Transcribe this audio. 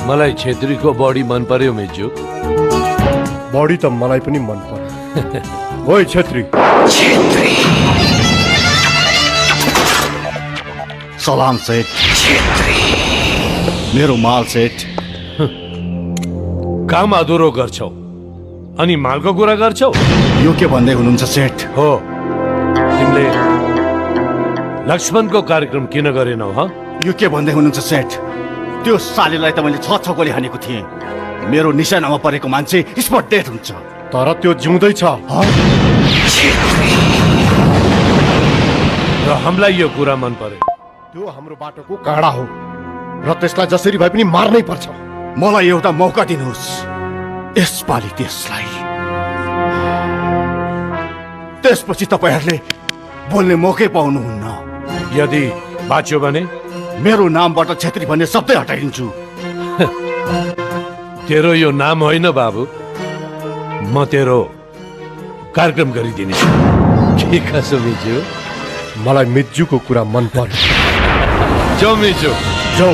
मलाई छेत्रीको बडी मन पर्यो मिजु। बडी त मलाई पनि मन पर्यो। ओइ छेत्री। सलाम सेठ। मेरो माल सेठ। काम अधुरो गर्छौ अनि मालको कुरा गर्छौ? यो के भन्दै हुनुहुन्छ सेठ? हो, तिमीले लक्ष्मणको कार्यक्रम किन गरेनौ? यो के भन्दै हुनुहुन्छ सेठ? त्यो सालीलाई त मैले 6 गोली हानेको थिएँ। मेरो निशानामा परेको मान्छे स्पट डेड हुन्छ। तर त्यो जिउँदै छ। र हामीलाई यो कुरा मन पर्यो। त्यो हाम्रो बाटोको काँडा हो र त्यसलाई जसरी भए पनि मार्नै पर्छ। मलाई एउटा मौका दिनुहोस्। यसपालि त्यसलाई, त्यसपछि तपाईहरुले बोल्ने मौकै पाउनुहुन्न। यदि बाँच्यो भने मेरो नामबाट छेत्री भन्ने शब्दै हटाइदिन्छु। तेरो यो नाम होइन बाबु, म तेरो कार्यक्रम गरिदिनेछु। के कसो मिजु? मलाई मिज्जूको कुरा मन पर्यो। जाऊ मिजु, जाऊ।